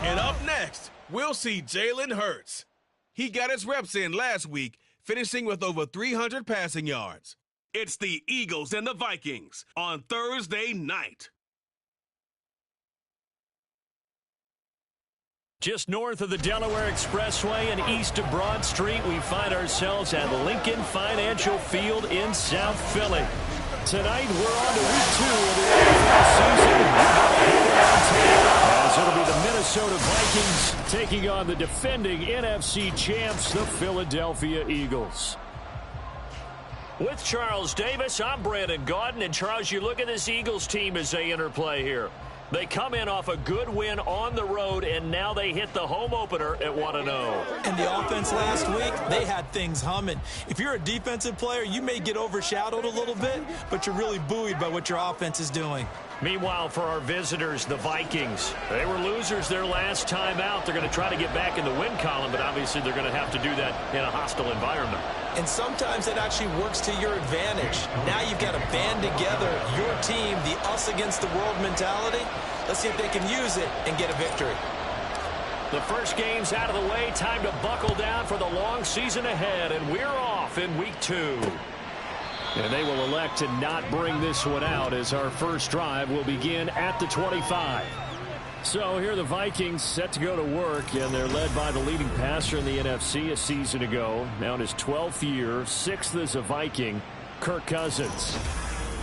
And up next, we'll see Jalen Hurts. He got his reps in last week, finishing with over 300 passing yards. It's the Eagles and the Vikings on Thursday night. Just north of the Delaware Expressway and east of Broad Street, we find ourselves at Lincoln Financial Field in South Philly. Tonight, we're on to week 2 of the NFL season. As it'll be the Minnesota Vikings taking on the defending NFC champs, the Philadelphia Eagles. With Charles Davis, I'm Brandon Gaudin. And Charles, you look at this Eagles team as they interplay here. They come in off a good win on the road, and now they hit the home opener at 1-0. And the offense last week, they had things humming. If you're a defensive player, you may get overshadowed a little bit, but you're really buoyed by what your offense is doing. Meanwhile, for our visitors, the Vikings, they were losers their last time out. They're going to try to get back in the win column, but obviously they're going to have to do that in a hostile environment. And sometimes it actually works to your advantage. Now you've got to band together your team, the us against the world mentality. Let's see if they can use it and get a victory. The first game's out of the way. Time to buckle down for the long season ahead, and we're off in week 2. And they will elect to not bring this one out as our first drive will begin at the 25. So here are the Vikings set to go to work, and they're led by the leading passer in the NFC a season ago. Now in his 12th year, 6th as a Viking, Kirk Cousins.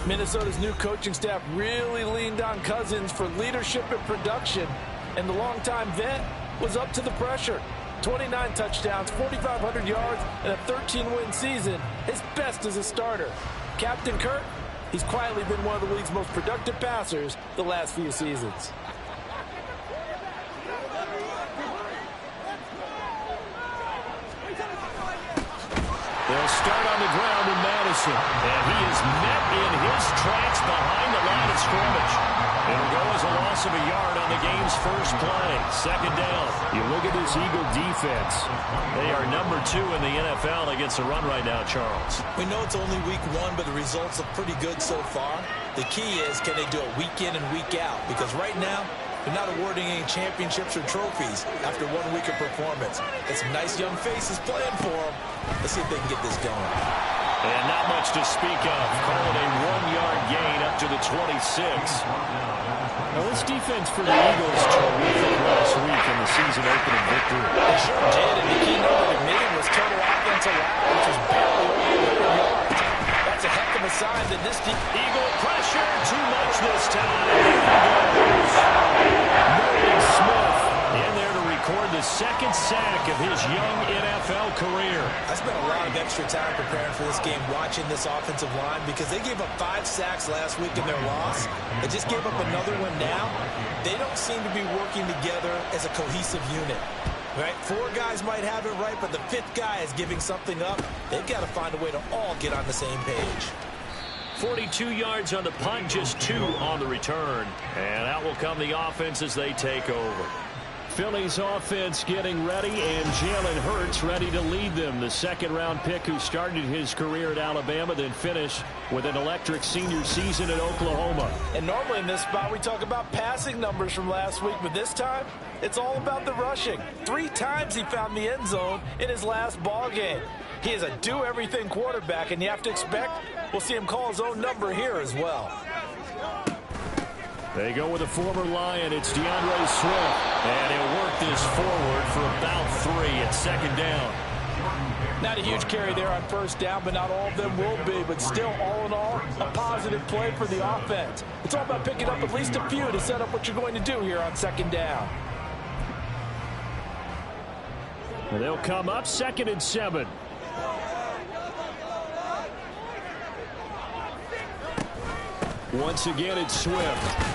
Minnesota's new coaching staff really leaned on Cousins for leadership and production, and the longtime vet was up to the pressure. 29 touchdowns, 4,500 yards, and a 13-win season, his best as a starter. Captain Kirk, he's quietly been one of the league's most productive passers the last few seasons. They'll start on the ground in Madison, and he is met in his tracks behind the line of scrimmage. It'll go as a loss of a yard on the game's first play. Second down. You look at this Eagle defense. They are number 2 in the NFL against the run right now, Charles. We know it's only week 1, but the results look pretty good so far. The key is, can they do it week in and week out? Because right now, they're not awarding any championships or trophies after 1 week of performance. Got some nice young faces playing for them. Let's see if they can get this going. And not much to speak of. Call it a 1-yard gain up to the 26. Now this defense for the Eagles terrific last week in the season opening victory. They sure did, and the key number to me was total offense allowed, which was barely over 100 yards. That's a heck of a sign that this Eagle pressure, too much this time. Nolan Smith in there to record the second sack of his young NFL career. I spent a lot of extra time preparing for this game, watching this offensive line, because they gave up 5 sacks last week in their loss. They just gave up another one now. They don't seem to be working together as a cohesive unit. Right? 4 guys might have it right, but the 5th guy is giving something up. They've got to find a way to all get on the same page. 42 yards on the punt, just 2 on the return. And out will come the offense as they take over. Philly's offense getting ready, and Jalen Hurts ready to lead them. The second-round pick who started his career at Alabama, then finished with an electric senior season at Oklahoma. And normally in this spot we talk about passing numbers from last week, but this time it's all about the rushing. 3 times he found the end zone in his last ball game. He is a do-everything quarterback, and you have to expect we'll see him call his own number here as well. They go with a former Lion. It's DeAndre Swift. And he'll work this forward for about 3 at second down. Not a huge carry there on first down, but not all of them will be. But still, all in all, a positive play for the offense. It's all about picking up at least a few to set up what you're going to do here on second down. And they'll come up 2nd and 7. Once again, it's Swift.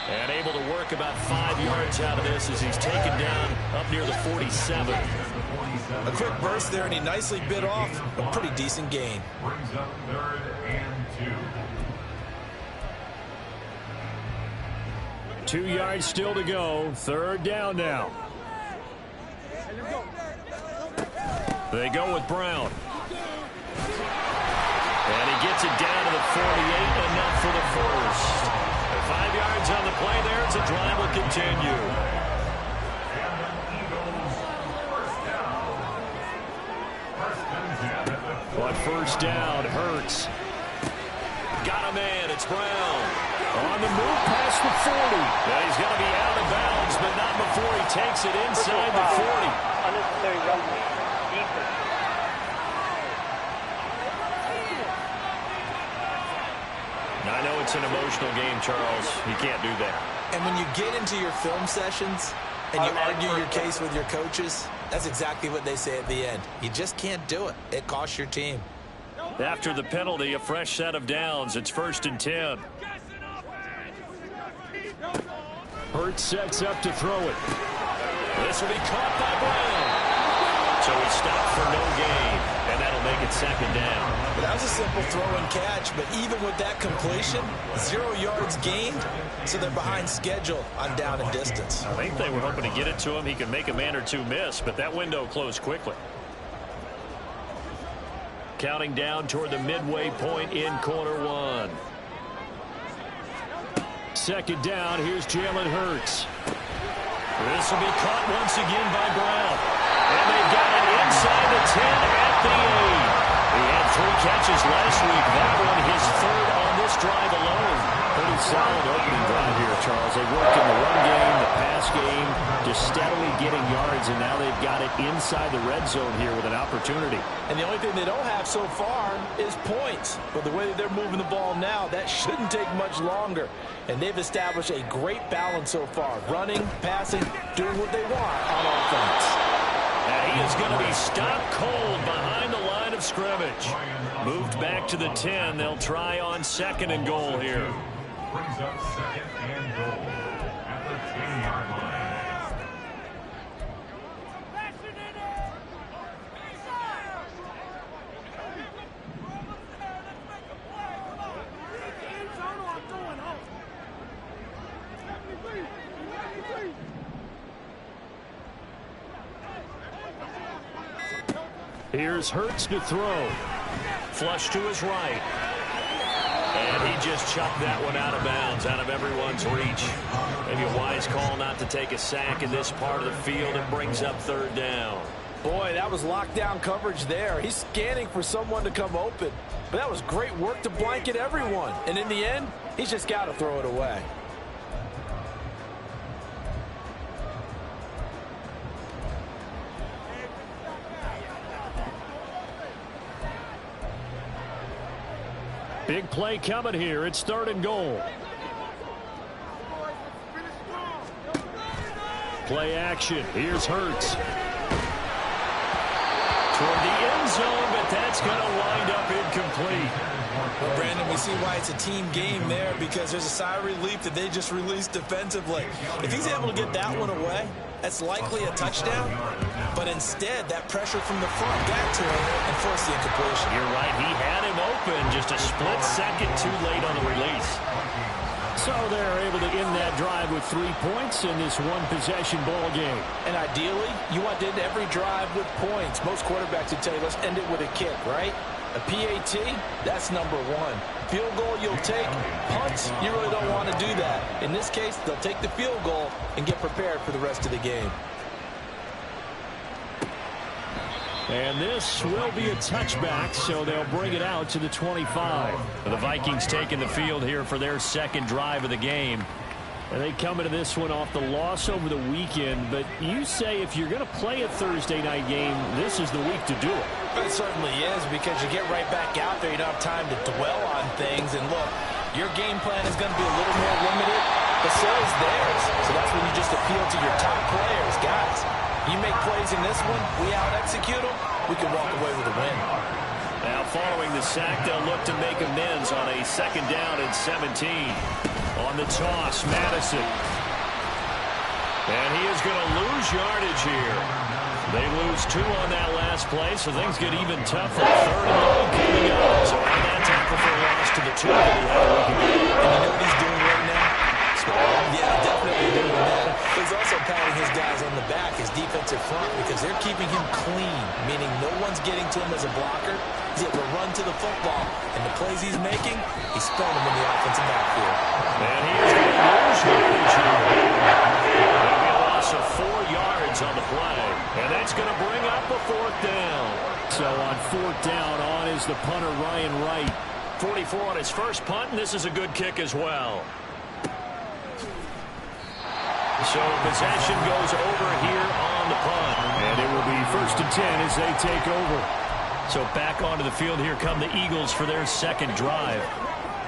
And able to work about 5 yards out of this as he's taken down up near the 47. A quick burst there, and he nicely bit off a pretty decent gain. Brings up 3rd and 2. 2 yards still to go. 3rd down now. They go with Brown. And he gets it down to the 48, enough for the first. 5 yards on the play there as the drive will continue. first down. Hurts. Got a man. It's Brown. On the move past the 40. And he's going to be out of bounds, but not before he takes it inside the 40. Unnecessary roughing. Defense. Now, I know it's an emotional game, Charles. You can't do that. And when you get into your film sessions and you argue your case with your coaches, that's exactly what they say at the end. You just can't do it. It costs your team. After the penalty, a fresh set of downs. It's 1st and 10. Hurts sets up to throw it. This will be caught by Brown. So he stopped for no gain, and that'll make it 2nd down. But that was a simple throw and catch, but even with that completion, 0 yards gained, so they're behind schedule on down and distance. I think they were hoping to get it to him. He could make a man or two miss, but that window closed quickly. Counting down toward the midway point in quarter one. 2nd down, here's Jalen Hurts. This will be caught once again by Brown. And they've got it inside the 10 at the 8. He had 3 catches last week. That one his 3rd on this drive alone. Pretty solid opening drive here, Charles. They worked in the run game, the pass game, just steadily getting yards, and now they've got it inside the red zone here with an opportunity. And the only thing they don't have so far is points. But the way that they're moving the ball now, that shouldn't take much longer. And they've established a great balance so far. Running, passing, doing what they want on offense. And he is going to be stopped cold behind the line of scrimmage. Moved back to the 10. They'll try on 2nd and goal here. Brings up 2nd and goal at the 10-yard line. Here's Hurts to throw. Flush to his right. And he just chucked that one out of bounds, out of everyone's reach. Maybe a wise call not to take a sack in this part of the field. It brings up 3rd down. Boy, that was lockdown coverage there. He's scanning for someone to come open. But that was great work to blanket everyone. And in the end, he's just got to throw it away. Big play coming here. It's 3rd and goal. Play action. Here's Hurts. Toward the end zone, but that's going to wind up incomplete. Well, Brandon, we see why it's a team game there, because there's a sigh of relief that they just released defensively. If he's able to get that one away, that's likely a touchdown. But instead, that pressure from the front got to him and forced the incompletion. You're right. He had him open. Just a split second too late on the release. So they're able to end that drive with 3 points in this one-possession ball game. And ideally, you want to end every drive with points. Most quarterbacks would tell you, let's end it with a kick, right? A PAT, that's number 1. Field goal you'll take. Punts, you really don't want to do that. In this case, they'll take the field goal and get prepared for the rest of the game. And this will be a touchback, so they'll bring it out to the 25. The Vikings taking the field here for their 2nd drive of the game. And they come into this one off the loss over the weekend. But you say if you're going to play a Thursday night game, this is the week to do it. It certainly is, because you get right back out there. You don't have time to dwell on things. And look, your game plan is going to be a little more limited, but so is theirs. So that's when you just appeal to your top players. Guys, you make plays in this one, we out-execute them, we can walk away with a win. Now following the sack, they'll look to make amends on a 2nd down and 17. On the toss, Madison. And he is going to lose yardage here. They lose 2 on that last play, so things get even tougher. 3rd and long coming up. So on that tackle for a loss to the 2 that he had a week ago. And you know what he's doing right now? Yeah, definitely doing that. He's also patting his guys on the back, his defensive front, because they're keeping him clean, meaning no one's getting to him as a blocker. He's able to run to the football, and the plays he's making, he's throwing them in the offensive backfield. And he is going to lose yardage here. That'll be a loss loss of 4 yards on the play. And that's going to bring up a 4th down. So on 4th down, on is the punter, Ryan Wright. 44 on his first punt, and this is a good kick as well. So possession goes over here on the punt. And it will be 1st and 10 as they take over. So back onto the field, here come the Eagles for their second drive.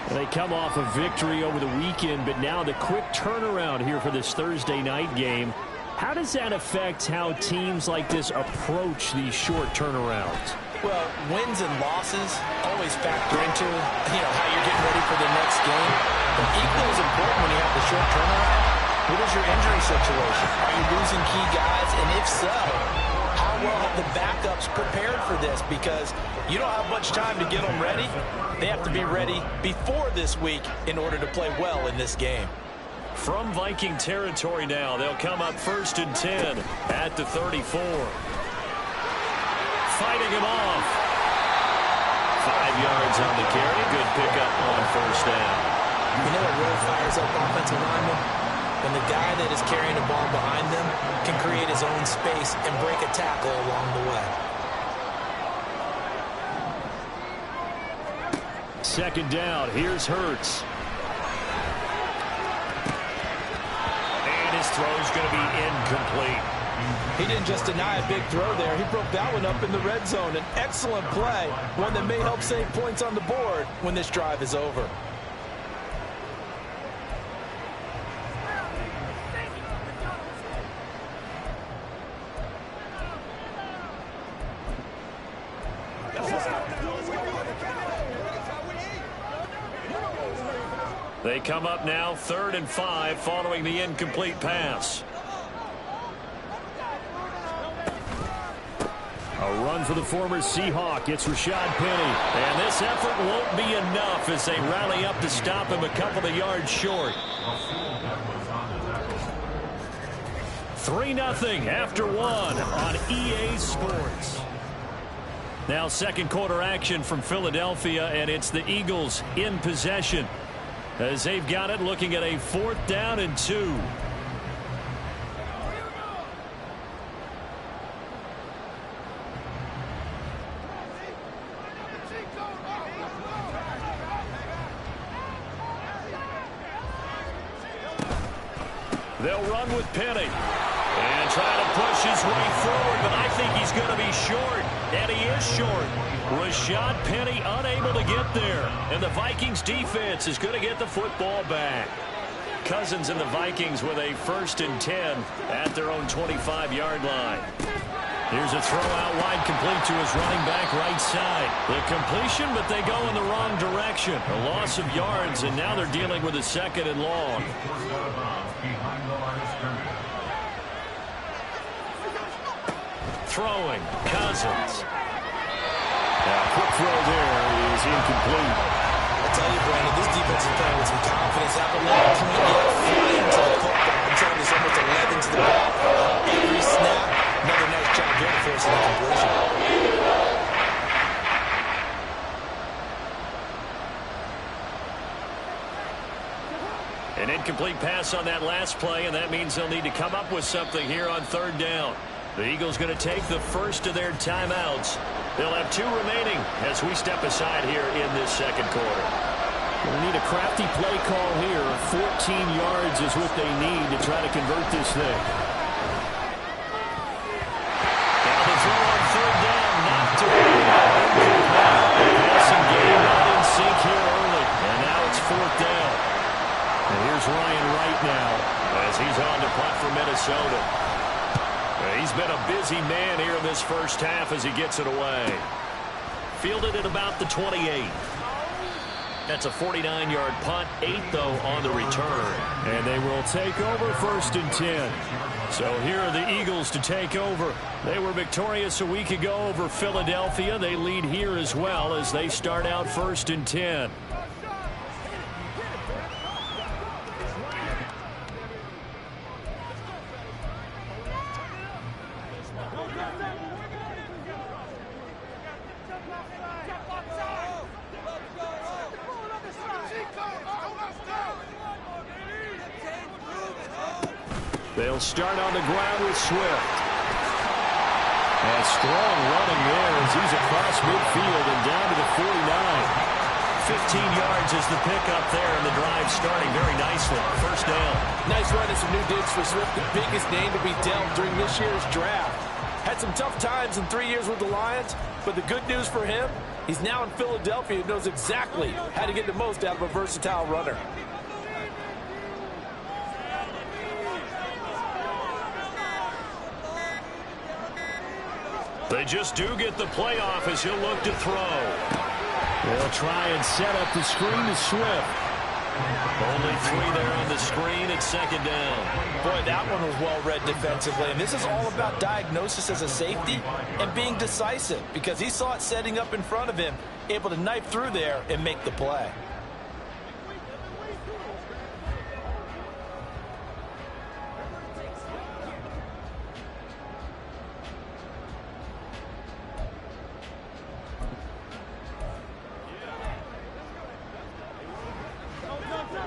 They come off a victory over the weekend, but now the quick turnaround here for this Thursday night game. How does that affect how teams like this approach these short turnarounds? Well, wins and losses always factor into, how you're getting ready for the next game. But equally as important when you have the short turnaround, what is your injury situation? Are you losing key guys? And if so, how well have the backups prepared for this? Because you don't have much time to get them ready. They have to be ready before this week in order to play well in this game. From Viking territory now, they'll come up 1st and 10 at the 34. Fighting him off. 5 yards on the carry. Good pickup on 1st down. You know what really fires up offensive linemen? When the guy that is carrying the ball behind them can create his own space and break a tackle along the way. 2nd down. Here's Hurts. And his throw's going to be incomplete. He didn't just deny a big throw there. He broke that one up in the red zone. An excellent play, one that may help save points on the board when this drive is over. They come up now 3rd and 5 following the incomplete pass. A run for the former Seahawk. It's Rashad Penny. And this effort won't be enough as they rally up to stop him a couple of yards short. 3-0 after 1 on EA Sports. Now 2nd quarter action from Philadelphia, and it's the Eagles in possession as they've got it, looking at a 4th down and 2. They'll run with Penny and try to push his way forward, but I think he's going to be short, and he is short. Rashad Penny unable to get there, and the Vikings defense is going to get the football back. Cousins and the Vikings with a 1st and 10 at their own 25-yard line. Here's a throw out wide, complete to his running back right side. The completion, but they go in the wrong direction. A loss of yards, and now they're dealing with a 2nd and long. Throwing, Cousins. Quick throw there is incomplete. I'll tell you, Brandon, this defense is playing with some confidence. Haven't let a point yet flying to the football. I'm telling you, it's almost 11 to the ball. Every snap, another nice job here to force an incompletion. An incomplete pass on that last play, and that means they'll need to come up with something here on 3rd down. The Eagles going to take the first of their timeouts. They'll have 2 remaining as we step aside here in this 2nd quarter. We need a crafty play call here. 14 yards is what they need to try to convert this thing. Now the throw on 3rd down, knocked away. Passing game not in sync here early, and now it's 4th down. And here's Ryan Wright now as he's on to punt for Minnesota. He's been a busy man here in this first half as he gets it away. Fielded at about the 28. That's a 49-yard punt, 8 though on the return. And they will take over 1st and 10. So here are the Eagles to take over. They were victorious a week ago over Philadelphia. They lead here as well as they start out 1st and 10. They'll start on the ground with Swift. And strong running there as he's across midfield and down to the 49. 15 yards is the pickup there, and the drive starting very nicely. First down. Nice run and some new digs for Swift, the biggest name to be dealt during this year's draft. Had some tough times in 3 years with the Lions, but the good news for him, he's now in Philadelphia and knows exactly how to get the most out of a versatile runner. They just do get the playoff as he'll look to throw. They'll try and set up the screen to Swift. Only 3 there on the screen at second down. Boy, that one was well read defensively. And this is all about diagnosis as a safety and being decisive because he saw it setting up in front of him, able to knife through there and make the play.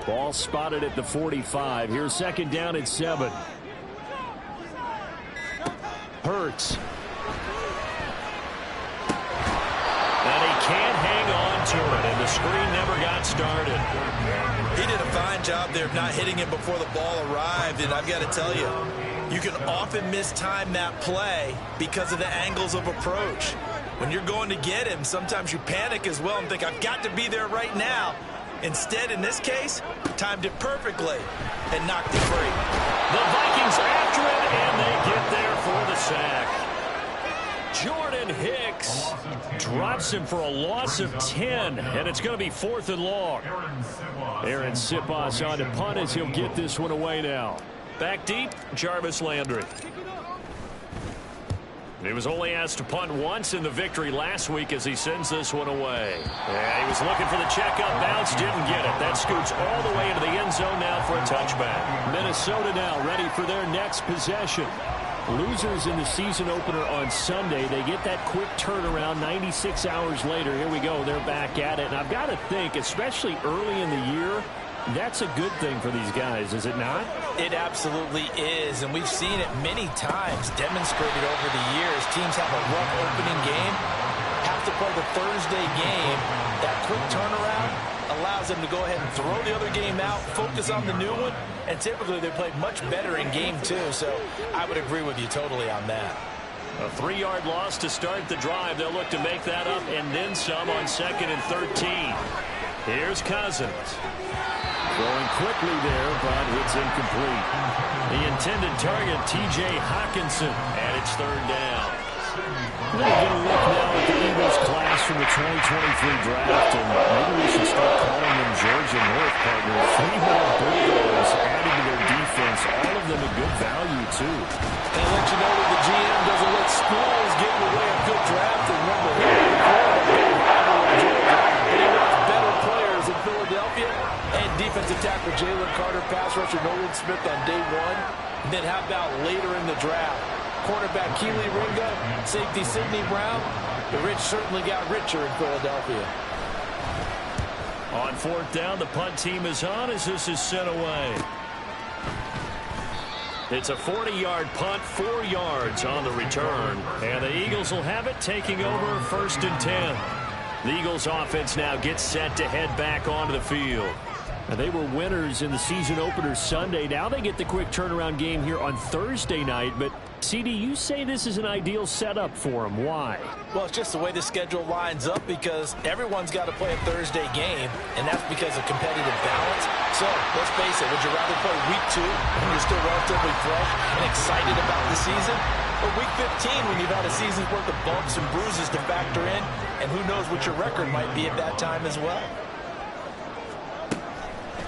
Ball spotted at the 45. Here's second down at 7. Hurts. And he can't hang on to it, and the screen never got started. He did a fine job there of not hitting him before the ball arrived, and I've got to tell you, you can often mistime that play because of the angles of approach. When you're going to get him, sometimes you panic as well and think, I've got to be there right now. Instead, in this case, timed it perfectly and knocked it free. The Vikings after it, and they get there for the sack. Jordan Hicks drops him for a loss of 10, and it's going to be 4th and long. Aaron Siposs on to punt as he'll get this one away now. Back deep, Jarvis Landry. He was only asked to punt once in the victory last week as he sends this one away. Yeah, he was looking for the checkup bounce, didn't get it. That scoots all the way into the end zone now for a touchback. Minnesota now ready for their next possession. Losers in the season opener on Sunday. They get that quick turnaround 96 hours later. Here we go. They're back at it. And I've got to think, especially early in the year, that's a good thing for these guys, is it not? It absolutely is, and we've seen it many times demonstrated over the years. Teams have a rough opening game, have to play the Thursday game. That quick turnaround allows them to go ahead and throw the other game out, focus on the new one, and typically they play much better in game 2, so I would agree with you totally on that. A 3-yard loss to start the drive. They'll look to make that up and then some on 2nd and 13. Here's Cousins. Going quickly there, but it's incomplete. The intended target, T.J. Hawkinson, and it's 3rd down. We're going to get a look now at the Eagles class from the 2023 draft, and maybe we should start calling them Georgia North partners. 3 more Bulldogs added to their defense, all of them a good value, too. And I'll let you know that the GM doesn't let schools get in the way of good draft. And remember, he had a big rival in Georgia, but he wants better players in Philadelphia. And defensive tackle Jalen Carter, pass rusher Nolan Smith on day 1. And then how about later in the draft? Cornerback Keely Ringo, safety Sidney Brown. The rich certainly got richer in Philadelphia. On 4th down, the punt team is on as this is sent away. It's a 40-yard punt, 4 yards on the return. And the Eagles will have it, taking over 1st and 10. The Eagles offense now gets set to head back onto the field. And they were winners in the season opener Sunday. Now they get the quick turnaround game here on Thursday night. But, CD, you say this is an ideal setup for them. Why? Well, it's just the way the schedule lines up because everyone's got to play a Thursday game, and that's because of competitive balance. So, let's face it, would you rather play week 2 when you're still relatively fresh and excited about the season? Or week 15 when you've had a season's worth of bumps and bruises to factor in, and who knows what your record might be at that time as well?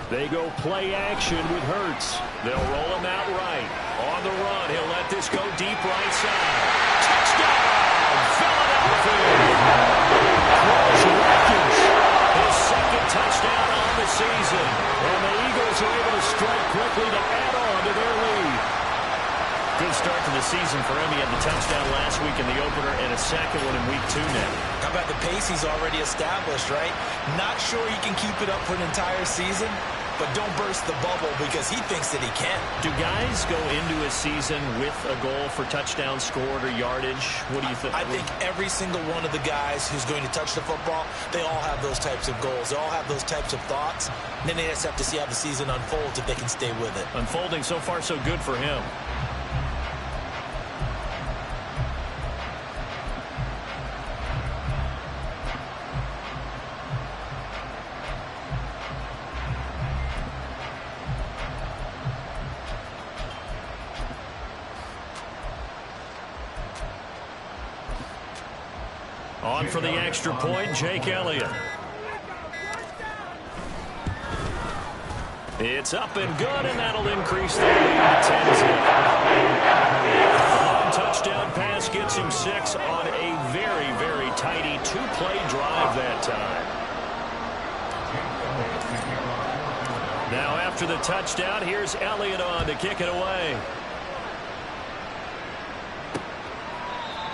They go play action with Hurts. They'll roll him out right. On the run, he'll let this go deep right side. Touchdown, Philadelphia! Cross Watkins, his 2nd touchdown on the season. And the Eagles are able to strike quickly to add on to their lead. Good start to the season for him. He had the touchdown last week in the opener and a 2nd one in week 2 now. How about the pace he's already established, right? Not sure he can keep it up for an entire season, but don't burst the bubble because he thinks that he can. Do guys go into a season with a goal for touchdown scored or yardage? What do you think? I think every single one of the guys who's going to touch the football, they all have those types of goals. They all have those types of thoughts. And then they just have to see how the season unfolds if they can stay with it. Unfolding so far so good for him. On for the extra point, Jake Elliott. It's up and good, and that'll increase the lead to 10-0. Long touchdown pass gets him 6 on a very, very tidy two-play drive that time. Now after the touchdown, here's Elliott on to kick it away.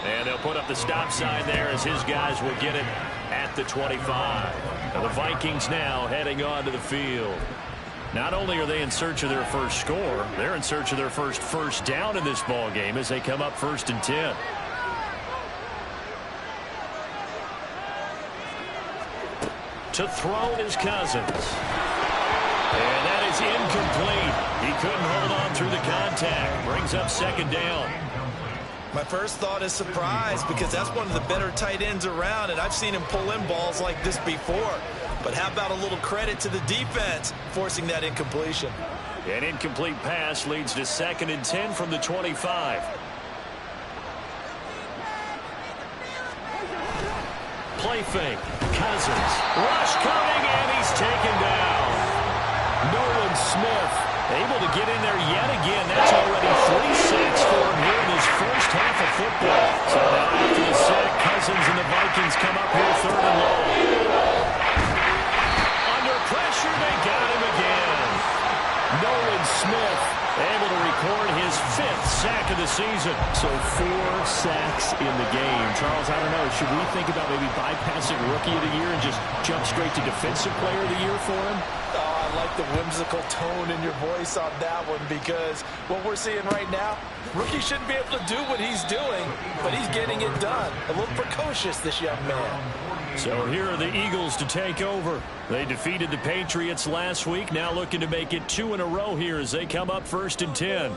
And they'll put up the stop sign there as his guys will get it at the 25. And the Vikings now heading onto the field. Not only are they in search of their first score, they're in search of their first down in this ball game as they come up 1st and 10. To throw is Cousins. And that is incomplete. He couldn't hold on through the contact. Brings up 2nd down. My first thought is surprise because that's one of the better tight ends around, and I've seen him pull in balls like this before. But how about a little credit to the defense forcing that incompletion? An incomplete pass leads to 2nd and 10 from the 25. Play fake. Cousins. Rush coming, and he's taken down. Nolan Smith able to get in there yet again. That's already 3 sacks for him here in his first half of football. So now after the sack, Cousins and the Vikings come up here 3rd and long. Under pressure, they got him again. Nolan Smith able to record his 5th sack of the season. So 4 sacks in the game. Charles, I don't know. Should we think about maybe bypassing Rookie of the Year and just jump straight to Defensive Player of the Year for him? I like the whimsical tone in your voice on that one because what we're seeing right now, Rookie shouldn't be able to do what he's doing, but he's getting it done. A little precocious, this young man. So here are the Eagles to take over. They defeated the Patriots last week, now looking to make it 2 in a row here as they come up 1st and 10.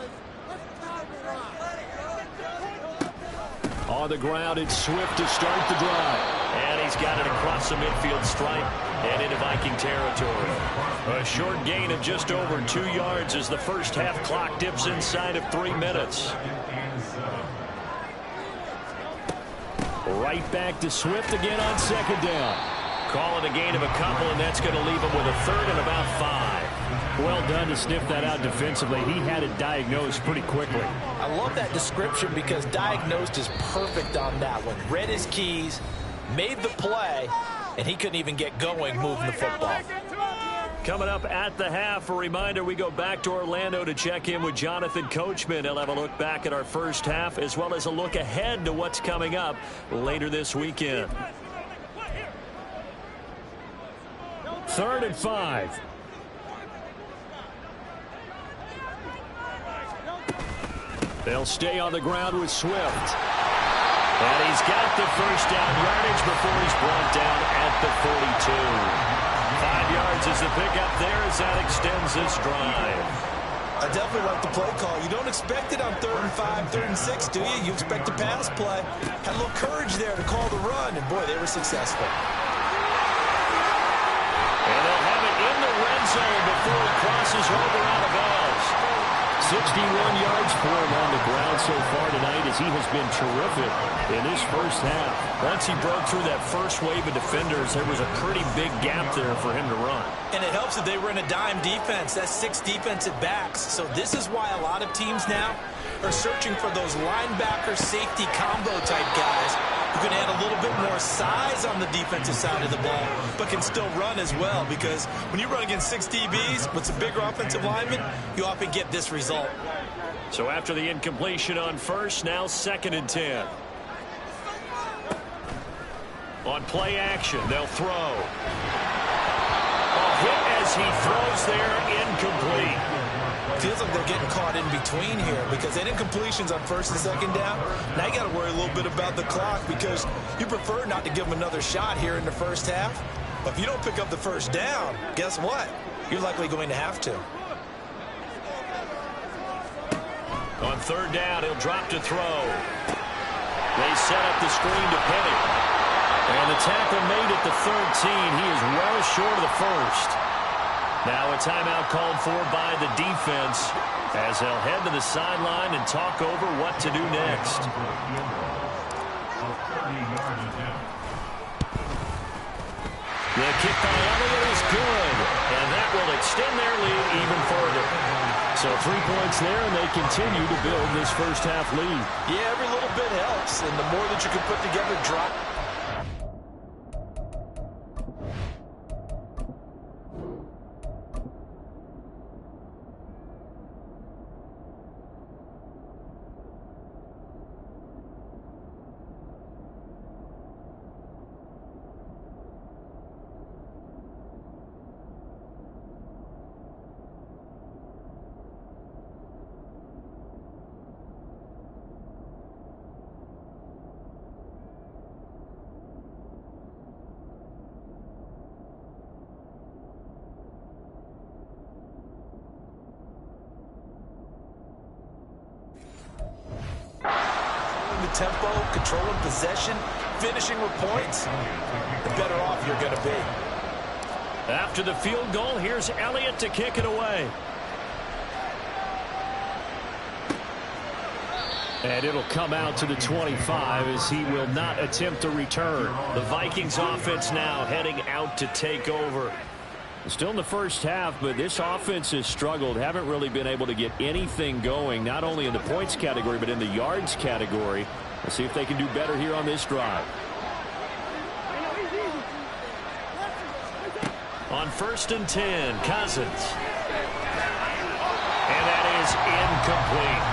On the ground, it's Swift to start the drive. And he's got it across the midfield stripe and into Viking territory. A short gain of just over 2 yards as the first half clock dips inside of 3 minutes. Right back to Swift again on 2nd down. Calling a gain of a couple, and that's going to leave him with a 3rd and about 5. Well done to sniff that out defensively. He had it diagnosed pretty quickly. I love that description because diagnosed is perfect on that one. Read his keys, made the play, and he couldn't even get going moving the football. Coming up at the half, a reminder, we go back to Orlando to check in with Jonathan Coachman. He'll have a look back at our first half as well as a look ahead to what's coming up later this weekend. 3rd and 5. They'll stay on the ground with Swift. And he's got the first down yardage before he's brought down at the 42. 5 yards is the pickup there as that extends this drive. I definitely like the play call. You don't expect it on 3rd and 5, 3rd and 6, do you? You expect a pass play. Had a little courage there to call the run, and boy, they were successful. And they'll have it in the red zone before it crosses over out of bounds. 61 yards for him on the ground so far tonight as he has been terrific in this first half. Once he broke through that first wave of defenders, there was a pretty big gap there for him to run. And it helps that they were in a dime defense. That's 6 defensive backs. So this is why a lot of teams now are searching for those linebacker safety combo type guys who can add a little bit more size on the defensive side of the ball, but can still run as well. Because when you run against 6 DBs with some bigger offensive linemen, you often get this result. So after the incompletion on first, now 2nd and 10. On play action, they'll throw. A hit as as he throws there, incomplete. Feels like they're getting caught in between here because they didn't completions on first and second down. Now you got to worry a little bit about the clock because you prefer not to give them another shot here in the first half. But if you don't pick up the first down, guess what? You're likely going to have to. On third down, he'll drop to throw. They set up the screen to Penny. And the tackle made at the 13. He is well short of the first. Now a timeout called for by the defense as they'll head to the sideline and talk over what to do next. The kick by Elliott is good, and that will extend their lead even further. So 3 points there, and they continue to build this first half lead. Yeah, every little bit helps, and the more that you can put together, drop. Tempo, controlling possession, finishing with points, the better off you're going to be. After the field goal, here's Elliott to kick it away. And it'll come out to the 25 as he will not attempt to return. The Vikings offense now heading out to take over. Still in the first half, but this offense has struggled. Haven't really been able to get anything going, not only in the points category, but in the yards category. Let's see if they can do better here on this drive. On 1st and 10, Cousins. And that is incomplete.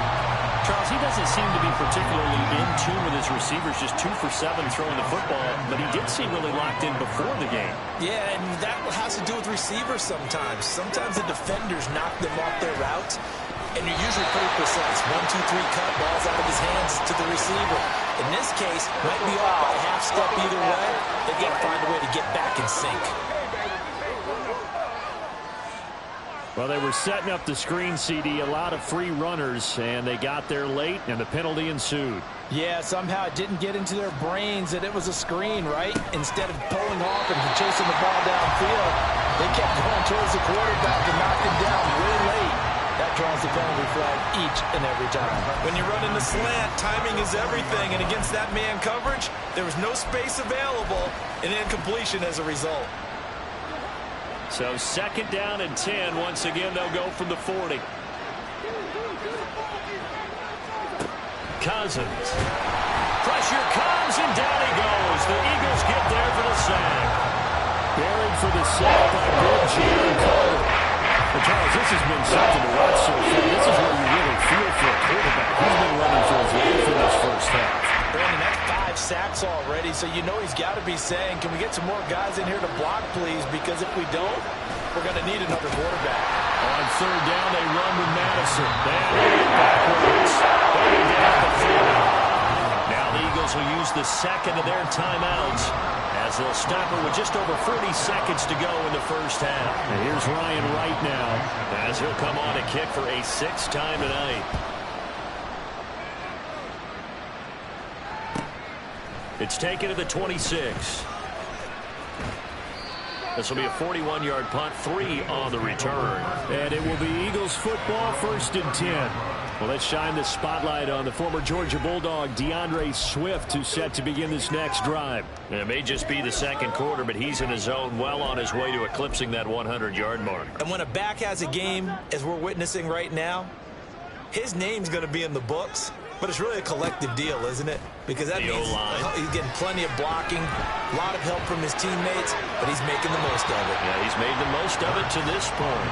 Charles, he doesn't seem to be particularly in tune with his receivers, just 2 for 7 throwing the football, but he did seem really locked in before the game. Yeah, and that has to do with receivers sometimes. Sometimes the defenders knock them off their routes, and you're usually pretty precise. 1, 2, 3 cut, balls out of his hands to the receiver. In this case, might be off by a half step either way. They've got to find a way to get back in sync. Well, they were setting up the screen, CD, a lot of free runners, and they got there late, and the penalty ensued. Yeah, somehow it didn't get into their brains that it was a screen, right? Instead of pulling off and chasing the ball downfield, they kept going towards the quarterback and knocked him down way late. That draws the penalty flag each and every time. When you run in the slant, timing is everything, and against that man coverage, there was no space available, and incompletion as a result. So 2nd down and 10. Once again, they'll go from the 40. Cousins. Pressure comes, and down he goes. The Eagles get there for the sack. Buried for the sack by good Jalen Carter. Well, Charles, this has been something to watch so far. This is where you really feel for a quarterback. He's been running for his life in this first half. Brandon, that's 5 sacks already, so you know he's got to be saying, can we get some more guys in here to block, please? Because if we don't, we're going to need another quarterback. On 3rd down, they run with Madison. They hit backwards. They get down at the 40. Now the Eagles will use the second of their timeouts as they'll stop it with just over 40 seconds to go in the first half. And here's Ryan Wright now as he'll come on to kick for a 6th time tonight. It's taken to the 26. This will be a 41-yard punt, 3 on the return. And it will be Eagles football, 1st and 10. Well, let's shine the spotlight on the former Georgia Bulldog, DeAndre Swift, who's set to begin this next drive. It may just be the 2nd quarter, but he's in his zone, well on his way to eclipsing that 100-yard mark. And when a back has a game, as we're witnessing right now, his name's going to be in the books. But it's really a collective deal, isn't it? Because that means he's getting plenty of blocking, a lot of help from his teammates, but he's making the most of it. Yeah, he's made the most of it to this point.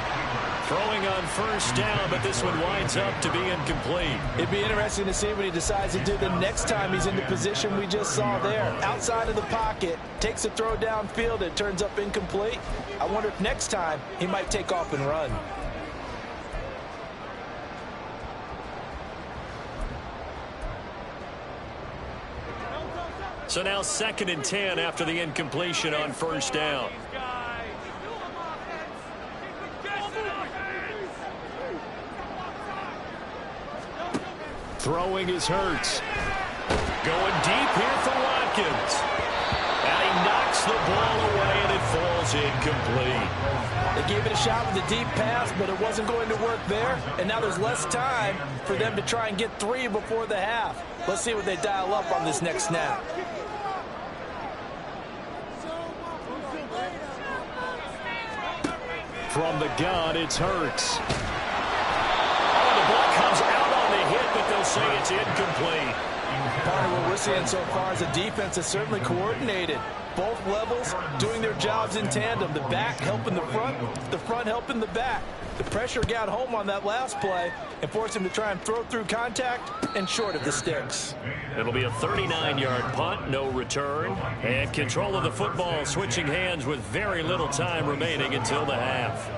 Throwing on first down, but this one winds up to be incomplete. It'd be interesting to see what he decides to do the next time he's in the position we just saw there. Outside of the pocket, takes a throw downfield, it turns up incomplete. I wonder if next time he might take off and run. So now 2nd and 10 after the incompletion on first down. Throwing is Hurts. Going deep here for Watkins. And he knocks the ball away, and it falls incomplete. They gave it a shot with a deep pass, but it wasn't going to work there. And now there's less time for them to try and get 3 before the half. Let's see what they dial up on this next snap. From the gun, it's Hurts. Oh, the ball comes out on the hit, but they'll say it's incomplete. Part of what we're seeing so far is a defense that's certainly coordinated. Both levels doing their jobs in tandem. The back helping the front helping the back. The pressure got home on that last play and forced him to try and throw through contact and short of the sticks. It'll be a 39-yard punt, no return. And control of the football switching hands with very little time remaining until the half.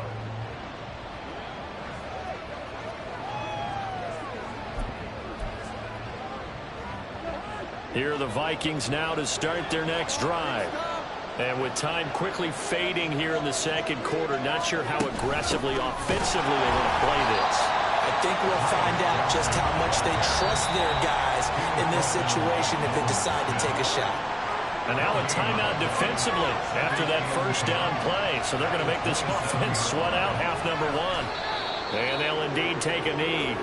Here are the Vikings now to start their next drive. And with time quickly fading here in the second quarter, not sure how aggressively, offensively they want to play this. I think we'll find out just how much they trust their guys in this situation if they decide to take a shot. And now a timeout defensively after that first down play. So they're going to make this offense sweat out half number 1. And they'll indeed take a knee.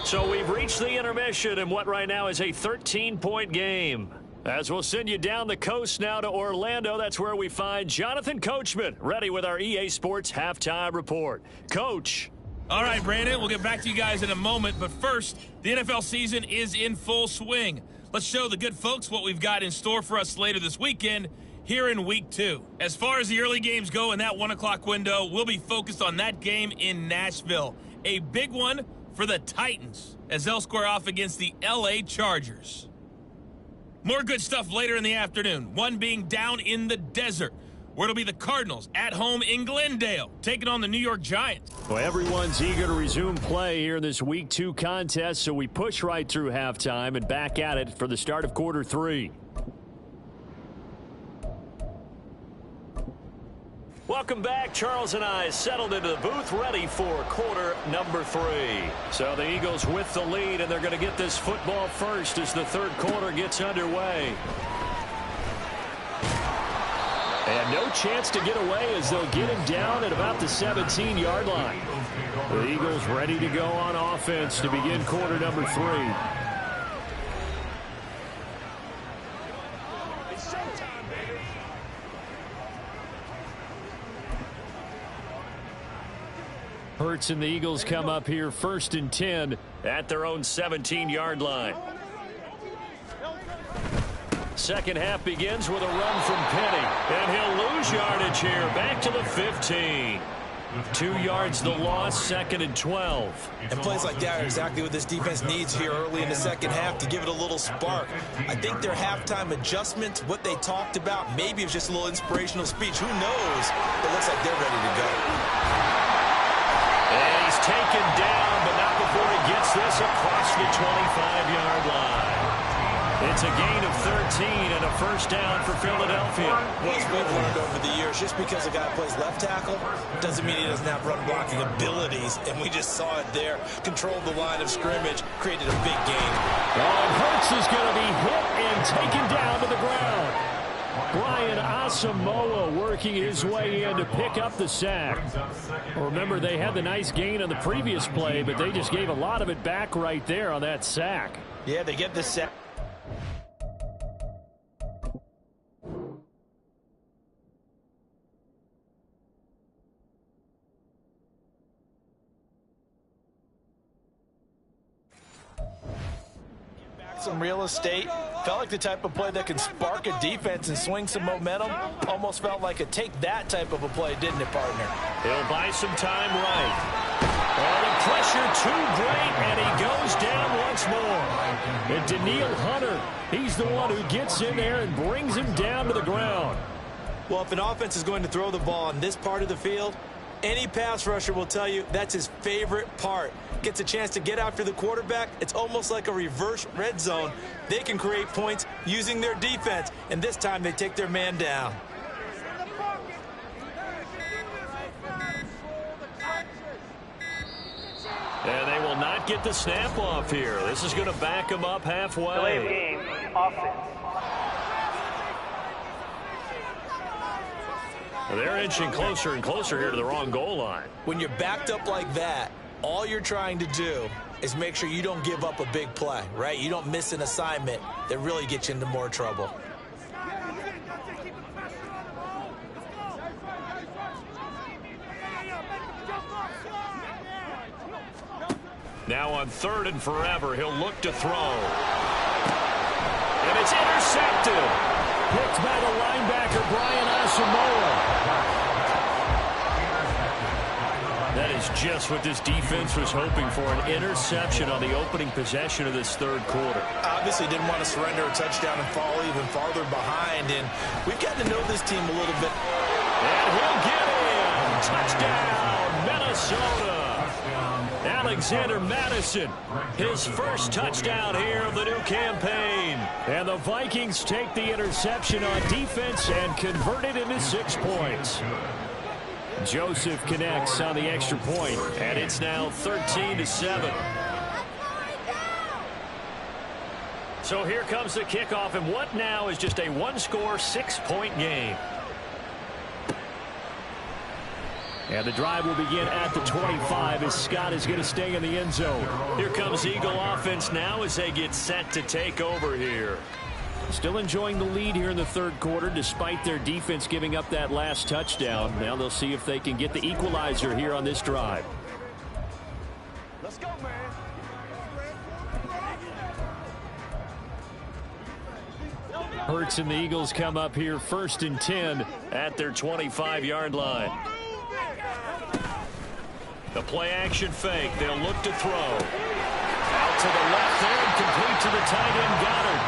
So we've reached the intermission in what right now is a 13-point game. As we'll send you down the coast now to Orlando, that's where we find Jonathan Coachman, ready with our EA Sports Halftime Report. Coach. All right, Brandon, we'll get back to you guys in a moment. But first, the NFL season is in full swing. Let's show the good folks what we've got in store for us later this weekend here in Week 2. As far as the early games go in that 1 o'clock window, we'll be focused on that game in Nashville. A big one for the Titans as they'll square off against the LA Chargers. More good stuff later in the afternoon, one being down in the desert, where it'll be the Cardinals at home in Glendale, taking on the New York Giants. Well, everyone's eager to resume play here in this Week 2 contest, so we push right through halftime and back at it for the start of quarter 3. Welcome back. Charles and I settled into the booth, ready for quarter number 3. So the Eagles with the lead, and they're going to get this football first as the third quarter gets underway. And no chance to get away as they'll get him down at about the 17-yard line. The Eagles ready to go on offense to begin quarter number 3. Hurts and the Eagles come up here 1st and 10 at their own 17-yard line. Second half begins with a run from Penny, and he'll lose yardage here back to the 15. 2 yards the loss, 2nd and 12. And plays like that are exactly what this defense needs here early in the second half to give it a little spark. I think their halftime adjustment, what they talked about, maybe it was just a little inspirational speech. Who knows? It looks like they're ready to go. And he's taken down, but not before he gets this across the 25-yard line. It's a gain of 13 and a first down for Philadelphia. Well, as we've learned over the years, just because a guy plays left tackle doesn't mean he doesn't have run blocking abilities. And we just saw it there. Controlled the line of scrimmage, created a big gain. And Hurts is going to be hit and taken down to the ground. Brian Asamoah working his way in to pick up the sack. Remember, they had the nice gain on the previous play, but they just gave a lot of it back right there on that sack. Yeah, they get the sack. some real estate. Felt like the type of play that can spark a defense and swing some momentum. Almost felt like a take-that type of a play, didn't it, partner? He'll buy some time right. Oh, the pressure too great, and he goes down once more. And Daniil Hunter, he's the one who gets in there and brings him down to the ground. Well, if an offense is going to throw the ball on this part of the field, any pass rusher will tell you that's his favorite part. Gets a chance to get after the quarterback. It's almost like a reverse red zone. They can create points using their defense, and this time they take their man down. And they will not get the snap off here. This is going to back them up halfway. Delay of game, offense. They're inching closer and closer here to the wrong goal line. When you're backed up like that, all you're trying to do is make sure you don't give up a big play, right? You don't miss an assignment that really gets you into more trouble. Now on 3rd and forever, he'll look to throw. And it's intercepted. Picked by the linebacker, Brian Asamoah. That is just what this defense was hoping for, an interception on the opening possession of this 3rd quarter. Obviously didn't want to surrender a touchdown and fall even farther behind, and we've gotten to know this team a little bit. And he'll get in. Touchdown, Minnesota. Alexander Madison, his first touchdown here of the new campaign. And the Vikings take the interception on defense and convert it into 6 points. Joseph connects on the extra point, and it's now 13-7. So here comes the kickoff, and what now is just a one-score, 6-point game. And the drive will begin at the 25 as Scott is going to stay in the end zone. Here comes Eagle offense now as they get set to take over here. Still enjoying the lead here in the 3rd quarter despite their defense giving up that last touchdown. Now they'll see if they can get the equalizer here on this drive. Let's go, man. Hurts and the Eagles come up here 1st and 10 at their 25-yard line. The play-action fake. They'll look to throw. Out to the left there and complete to the tight end Goddard.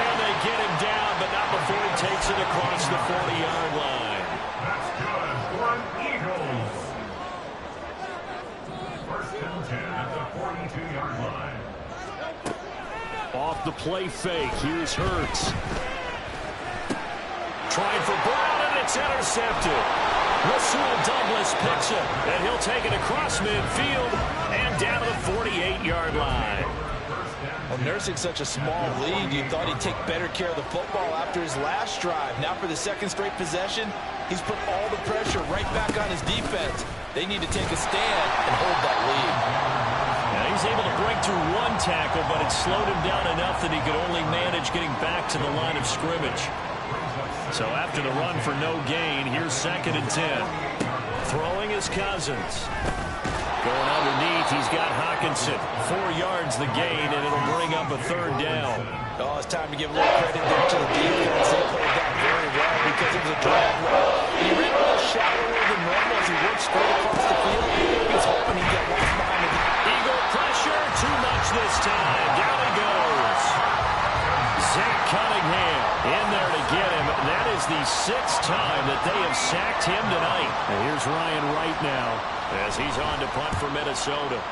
And they get him down, but not before he takes it across the 40-yard line. That's good for Eagles. 1st and 10 at the 42-yard line. Off the play fake. Here's Hurts. Trying for Brown, and it's intercepted. Rasul Douglas picks it, and he'll take it across midfield and down to the 48-yard line. Well, nursing such a small lead, you thought he'd take better care of the football after his last drive. Now for the 2nd straight possession, he's put all the pressure right back on his defense. They need to take a stand and hold that lead. Now he's able to break through 1 tackle, but it slowed him down enough that he could only manage getting back to the line of scrimmage. So after the run for no gain, here's 2nd and 10. Throwing is Cousins. Going underneath, he's got Hawkinson. 4 yards the gain, and it'll bring up a 3rd down. Oh, it's time to give a little credit there to the defense. They played that very well because it was a drag route. He ran a little shallower than normal as he worked straight across the field. He was hoping he'd get lost behind the Eagle pressure, too much this time. Down he goes. Zach Cunningham in there to get him. That is the 6th time that they have sacked him tonight. And here's Ryan Wright now as he's on to punt for Minnesota.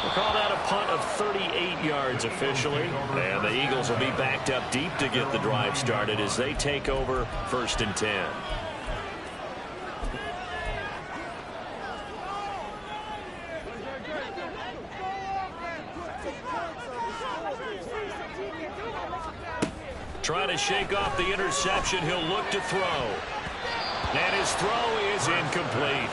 We'll call that a punt of 38 yards officially. And the Eagles will be backed up deep to get the drive started as they take over 1st and 10. Trying to shake off the interception. He'll look to throw. And his throw is incomplete.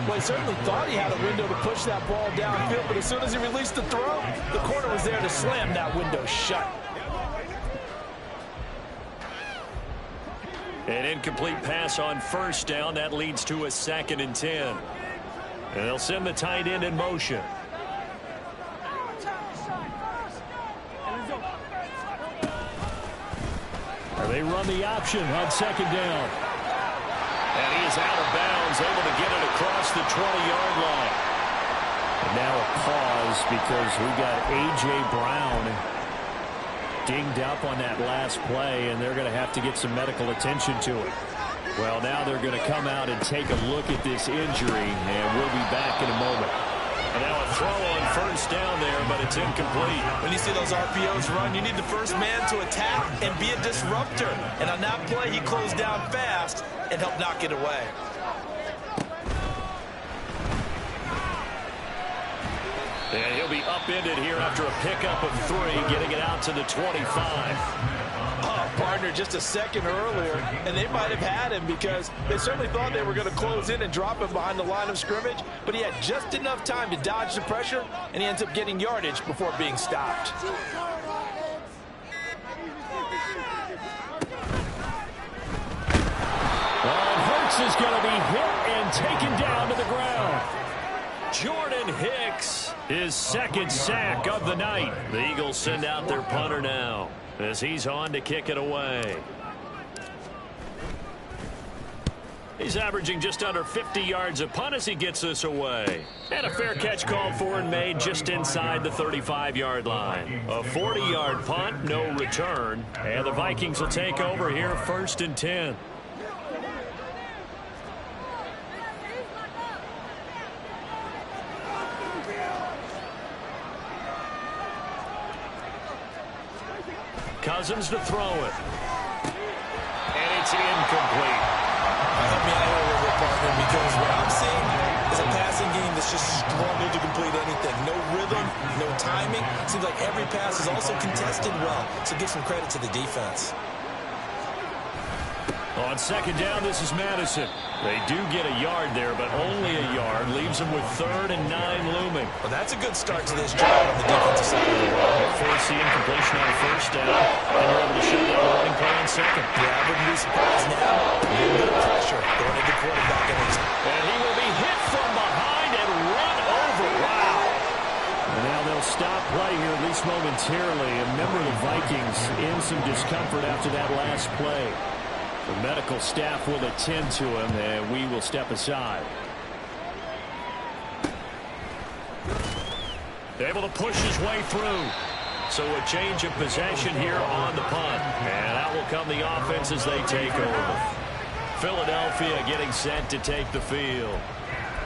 Well, he certainly thought he had a window to push that ball downfield, but as soon as he released the throw, the corner was there to slam that window shut. An incomplete pass on 1st down. That leads to a 2nd and 10. And they'll send the tight end in motion. They run the option on second down. And he is out of bounds, able to get it across the 20-yard line. And now a pause because we got A.J. Brown dinged up on that last play, and they're going to have to get some medical attention to it. Well, now they're going to come out and take a look at this injury, and we'll be back in a moment. And now a throw on first down there, but it's incomplete. When you see those RPOs run, you need the first man to attack and be a disruptor. And on that play, he closed down fast and helped knock it away. And he'll be upended here after a pickup of 3, getting it out to the 25. Oh, partner, just a second earlier, and they might have had him because they certainly thought they were going to close in and drop him behind the line of scrimmage, but he had just enough time to dodge the pressure, and he ends up getting yardage before being stopped. And Hurts is going to be hit and taken down to the ground. Jordan Hicks, his second sack of the night. The Eagles send out their punter now as he's on to kick it away. He's averaging just under 50 yards a punt as he gets this away. And a fair catch called for and made just inside the 35-yard line. A 40-yard punt, no return. And the Vikings will take over here, 1st and 10. Cousins to throw it. And it's incomplete. Help me out here a little bit, partner, because what I'm seeing is a passing game that's just struggled to complete anything. No rhythm, no timing. Seems like every pass is also contested well. So give some credit to the defense. On second down, this is Madison. They do get a yard there, but only a yard. Leaves them with 3rd and 9 looming. Well, that's a good start to this drive on the defensive side of the ball. Force the incompletion on first down, and they're able to shoot that running play on second. Yeah, I wouldn't be surprised now. A little bit of pressure going at the quarterback. And he will be hit from behind and run over. Wow. And now they'll stop play here, at least momentarily. A member of the Vikings in some discomfort after that last play. The medical staff will attend to him, and we will step aside. Able to push his way through. So a change of possession here on the punt. And out will come the offense as they take over. Philadelphia getting set to take the field.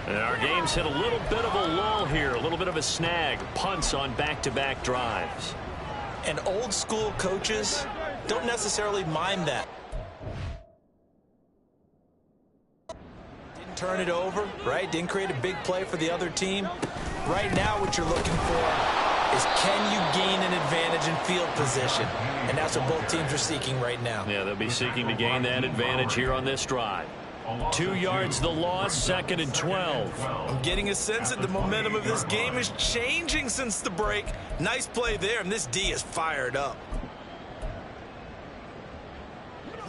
And our game's hit a little bit of a lull here, a little bit of a snag. Punts on back-to-back drives. And old school coaches don't necessarily mind that. Didn't turn it over, right? Didn't create a big play for the other team. Right now what you're looking for is, can you gain an advantage in field position? And that's what both teams are seeking right now. Yeah, they'll be seeking to gain that advantage here on this drive. 2 yards the loss, 2nd and 12. I'm getting a sense that the momentum of this game is changing since the break. Nice play there, and this D is fired up.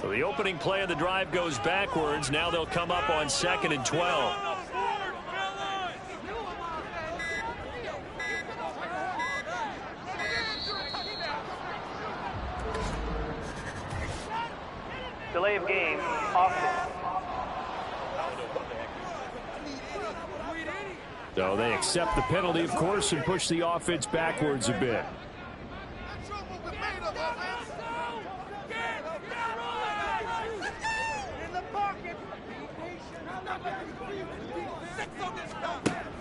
So the opening play of the drive goes backwards. Now they'll come up on 2nd and 12. Delay of game, offense. So they accept the penalty, of course, and push the offense backwards a bit.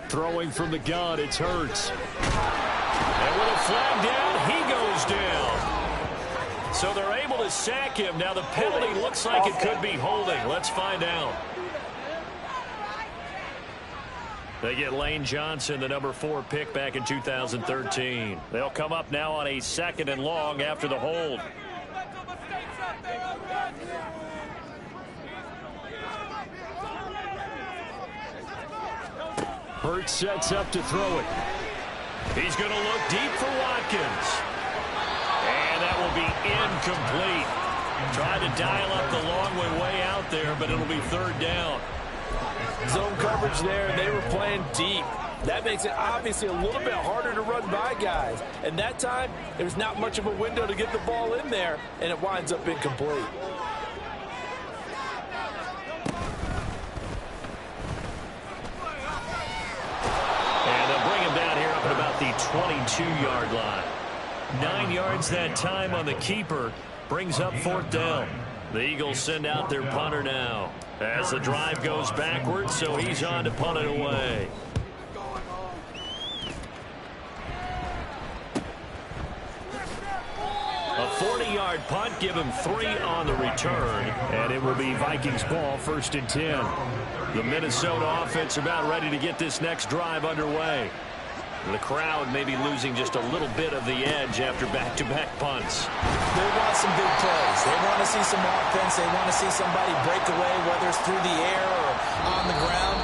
Throwing from the gun, it's Hurts. And with a flag down, he goes down. So they're able to sack him. Now the penalty looks like it could be holding. Let's find out. They get Lane Johnson, the number 4 pick back in 2013. They'll come up now on a 2nd and long after the hold. Hurts sets up to throw it. He's going to look deep for Watkins. And that will be incomplete. Tried to dial up the long way out there, but it'll be 3rd down. Zone coverage there, and they were playing deep. That makes it obviously a little bit harder to run by guys. And that time, there's not much of a window to get the ball in there, and it winds up incomplete. And they'll bring him down here up at about the 22-yard line. 9 yards that time on the keeper. Brings up 4th down. The Eagles send out their punter now as the drive goes backwards, so he's on to punt it away. A 40-yard punt, give him 3 on the return, and it will be Vikings ball, 1st and 10. The Minnesota offense about ready to get this next drive underway. The crowd may be losing just a little bit of the edge after back-to-back punts. They want some big plays. They want to see some offense. They want to see somebody break away, whether it's through the air or on the ground.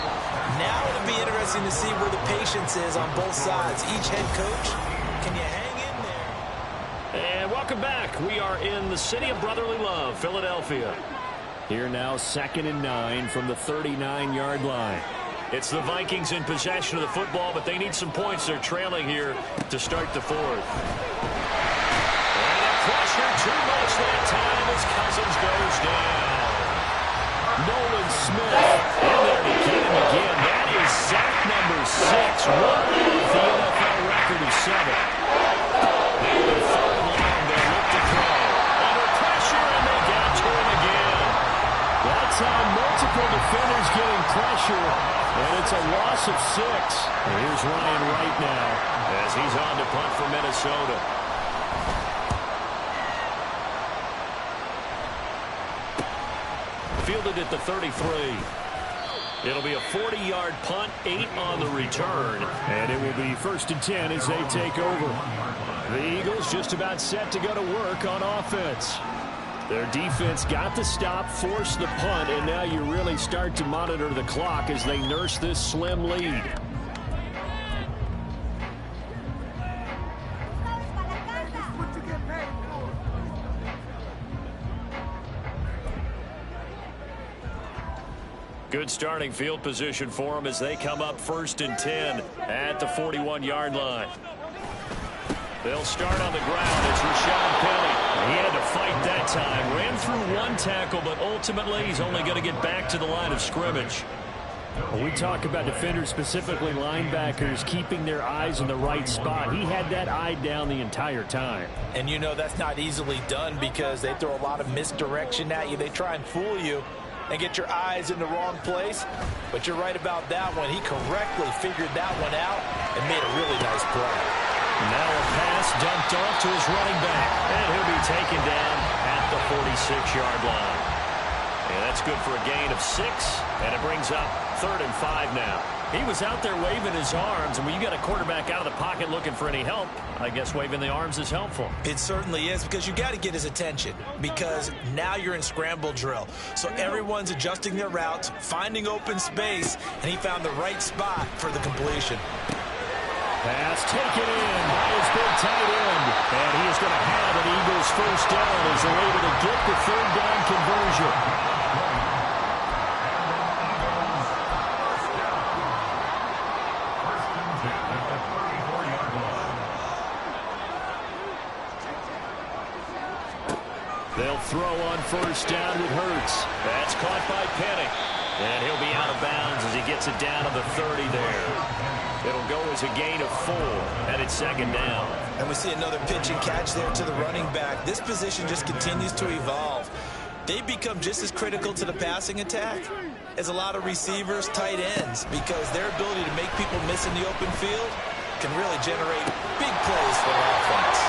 Now it'll be interesting to see where the patience is on both sides. Each head coach, can you hang in there? And welcome back. We are in the city of brotherly love, Philadelphia. Here now, 2nd and 9 from the 39-yard line. It's the Vikings in possession of the football, but they need some points. They're trailing here to start the 4th. And a pressure too much that time as Cousins goes down. Nolan Smith in there to get him again. That is sack number 6. What with the NFL record of 7. Now they're 3rd and long. They'll look to throw. Under pressure, and they got to him again. That time, multiple defenders getting pressure. And it's a loss of 6. And here's Ryan Wright now as he's on to punt for Minnesota. Fielded at the 33. It'll be a 40-yard punt, 8 on the return. And it will be 1st and 10 as they take over. The Eagles just about set to go to work on offense. Their defense got the stop, forced the punt, and now you really start to monitor the clock as they nurse this slim lead. Good starting field position for them as they come up 1st and 10 at the 41-yard line. They'll start on the ground. It's Rashad Penny. He had to fight that time. Ran through 1 tackle, but ultimately he's only going to get back to the line of scrimmage. When we talk about defenders, specifically linebackers, keeping their eyes in the right spot, he had that eye down the entire time. And you know that's not easily done because they throw a lot of misdirection at you. They try and fool you and get your eyes in the wrong place. But you're right about that one. He correctly figured that one out and made a really nice play. Now a pass dumped off to his running back. And he'll be taken down at the 46-yard line. And that's good for a gain of 6. And it brings up 3rd and 5 now. He was out there waving his arms. And when you got a quarterback out of the pocket looking for any help, I guess waving the arms is helpful. It certainly is because you got to get his attention because now you're in scramble drill. So everyone's adjusting their routes, finding open space, and he found the right spot for the completion. Pass taken in by his big tight end. And he is going to have an Eagles 1st down as they're able to get the 3rd down conversion. They'll throw on 1st down with Hurts. That's caught by Penny. And he'll be out of bounds as he gets it down to the 30 there. It'll go as a gain of 4, and it's 2nd down. And we see another pitch and catch there to the running back. This position just continues to evolve. They become just as critical to the passing attack as a lot of receivers, tight ends, because their ability to make people miss in the open field can really generate big plays for offense.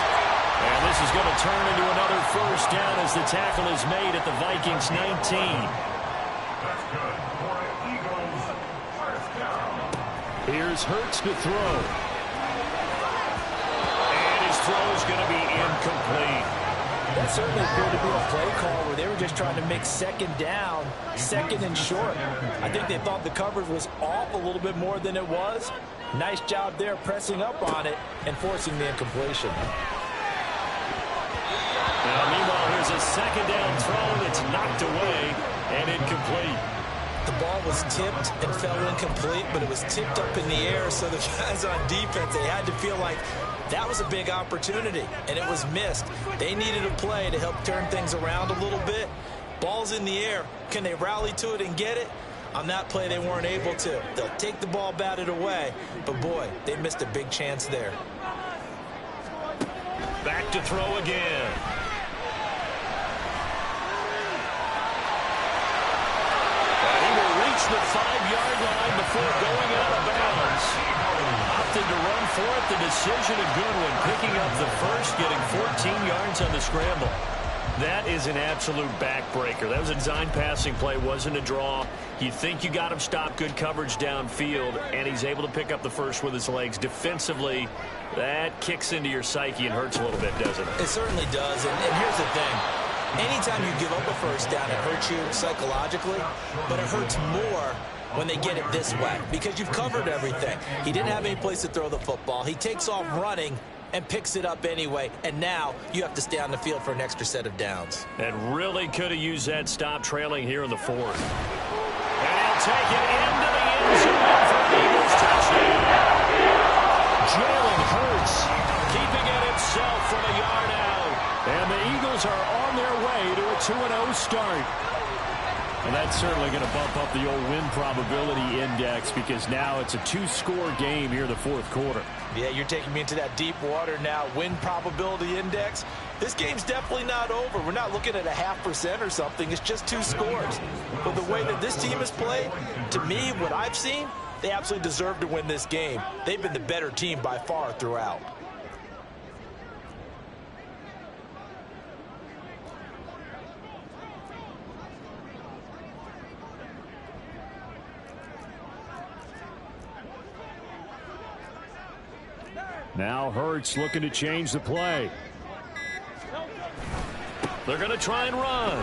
And this is going to turn into another 1st down as the tackle is made at the Vikings 19. That's good for an Eagles 1st down. Here's Hurts to throw. And his throw is going to be incomplete. That certainly appeared to be a play call where they were just trying to make 2nd down, 2nd and short. I think they thought the coverage was off a little bit more than it was. Nice job there pressing up on it and forcing the incompletion. Now, meanwhile, here's a 2nd down throw that's knocked away and incomplete. The ball was tipped and fell incomplete, but it was tipped up in the air, so the guys on defense, they had to feel like that was a big opportunity, and it was missed. They needed a play to help turn things around a little bit. Ball's in the air. Can they rally to it and get it? On that play, they weren't able to. They'll take the ball, bat it away, but boy, they missed a big chance there. Back to throw again. And he will reach the 5-yard line before going out of bounds. Opted to run for it. The decision a good one. Picking up the first, getting 14 yards on the scramble. That is an absolute backbreaker. That was a design passing play, wasn't a draw. You think you got him stopped, good coverage downfield, and he's able to pick up the first with his legs. Defensively, that kicks into your psyche and hurts a little bit, doesn't it? It certainly does, and here's the thing. Anytime you give up a first down, it hurts you psychologically, but it hurts more when they get it this way because you've covered everything. He didn't have any place to throw the football. He takes off running and picks it up anyway, and now you have to stay on the field for an extra set of downs. And really could have used that stop trailing here in the fourth. And he'll take it into the end zone for an Eagles touchdown. Jalen Hurts keeping it himself from a yard out. And the Eagles are on their way to a 2-0 start. And that's certainly going to bump up the old win probability index because now it's a 2-score game here in the fourth quarter. Yeah, you're taking me into that deep water now. Win probability index. This game's definitely not over. We're not looking at a 0.5% or something. It's just 2 scores. But the way that this team has played, to me, what I've seen, they absolutely deserve to win this game. They've been the better team by far throughout. Now Hurts looking to change the play. They're going to try and run.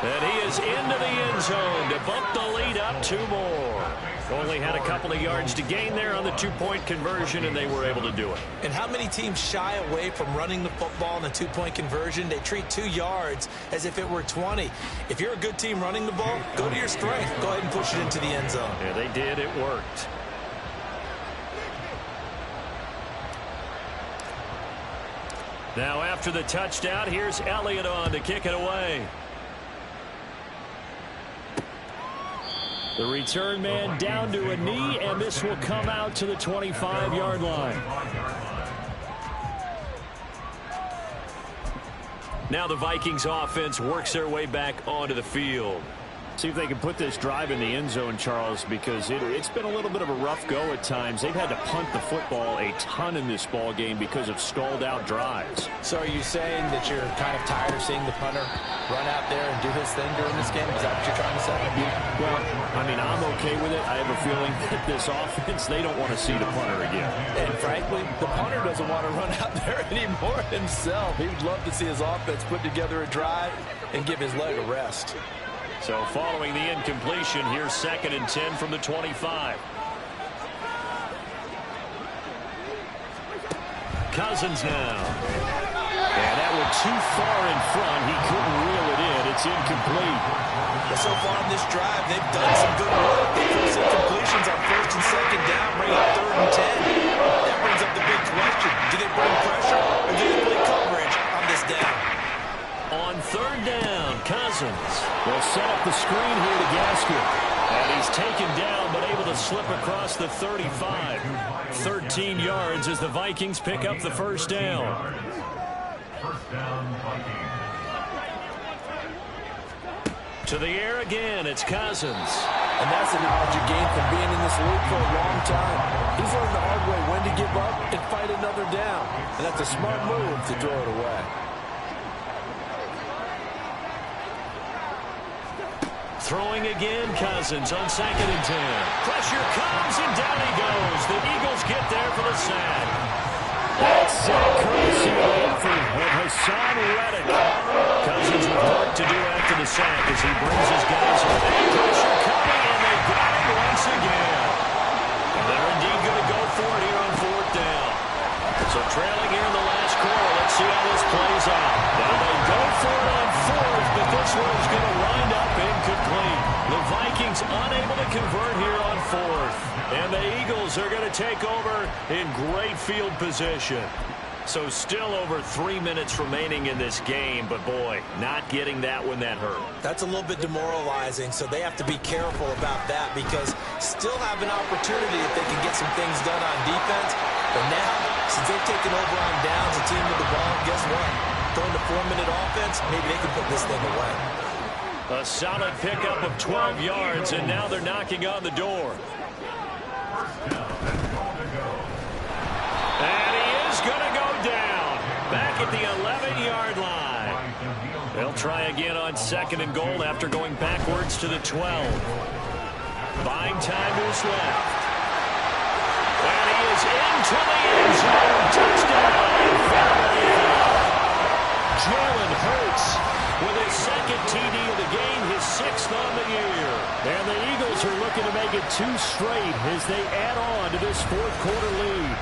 And he is into the end zone to bump the lead up 2 more. Only had a couple of yards to gain there on the 2-point conversion, and they were able to do it. And how many teams shy away from running the football in the 2-point conversion? They treat 2 yards as if it were 20. If you're a good team running the ball, go to your strength. Go ahead and push it into the end zone. Yeah, they did. It worked. Now after the touchdown, here's Elliott on to kick it away. The return man down to a knee, and this will come out to the 25-yard line. Now the Vikings offense works their way back onto the field. See if they can put this drive in the end zone, Charles, because it's been a little bit of a rough go at times. They've had to punt the football a ton in this ball game because of stalled-out drives. So are you saying that you're kind of tired of seeing the punter run out there and do his thing during this game? Is that what you're trying to say? Well, I mean, I'm okay with it. I have a feeling that this offense, they don't want to see the punter again. And frankly, the punter doesn't want to run out there anymore himself. He would love to see his offense put together a drive and give his leg a rest. So following the incompletion, here's 2nd and 10 from the 25. Cousins now. And that went too far in front. He couldn't reel it in. It's incomplete. But so far in this drive, they've done some good work. They forced incompletions on 1st and 2nd down, bring up 3rd and 10. That brings up the big question. Do they bring pressure or do they play coverage on this down? On 3rd down, Cousins. They'll set up the screen here to Gaskin. And he's taken down, but able to slip across the 35. 13 yards as the Vikings pick up the first down. First down, Vikings. To the air again, it's Cousins. And that's the knowledge you gain from being in this league for a long time. He's learned the hard way when to give up and fight another down. And that's a smart move to throw it away. Throwing again, Cousins on 2nd and 10. Pressure comes, and down he goes. The Eagles get there for the sack. That's courtesy of the effort of Hassan Reddick. Cousins with work to do after the sack as he brings his guys up. Pressure coming, and they got him once again. And they're indeed going to go for it here on 4th down. So trailing here in the last quarter, let's see how this plays out. Now they go for it on 4th, but this one's going to wind up incomplete. The Vikings Falcons unable to convert here on fourth. And the Eagles are going to take over in great field position. So still over 3 minutes remaining in this game, but boy, not getting that when that hurt. That's a little bit demoralizing, so they have to be careful about that because still have an opportunity if they can get some things done on defense. But now, since they've taken over on downs, a team with the ball, guess what? Throwing the 4-minute offense, maybe they can put this thing away. A solid pickup of 12 yards, and now they're knocking on the door. And he is going to go down back at the 11-yard line. They'll try again on 2nd and goal after going backwards to the 12. Buying time is left. And he is into the end zone. Touchdown. Jalen Hurts with his 2nd TD of the game, his 6th on the year. And the Eagles are looking to make it 2 straight as they add on to this 4th quarter lead.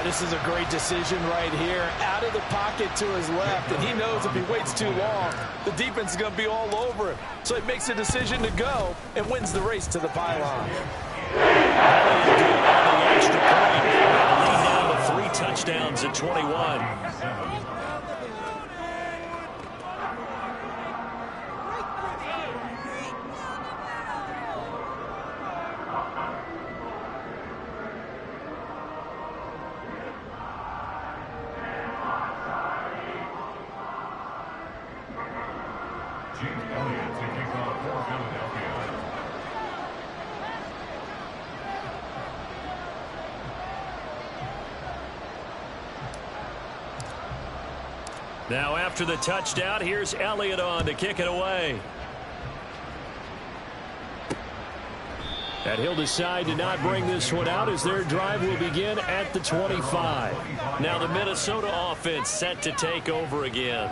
This is a great decision right here. Out of the pocket to his left, and he knows if he waits too long, the defense is going to be all over him. So he makes a decision to go and wins the race to the pylon. Elliott doing on the extra point. Lead down to 3 touchdowns at 21. Now after the touchdown, here's Elliott on to kick it away. And he'll decide to not bring this one out as their drive will begin at the 25. Now the Minnesota offense set to take over again.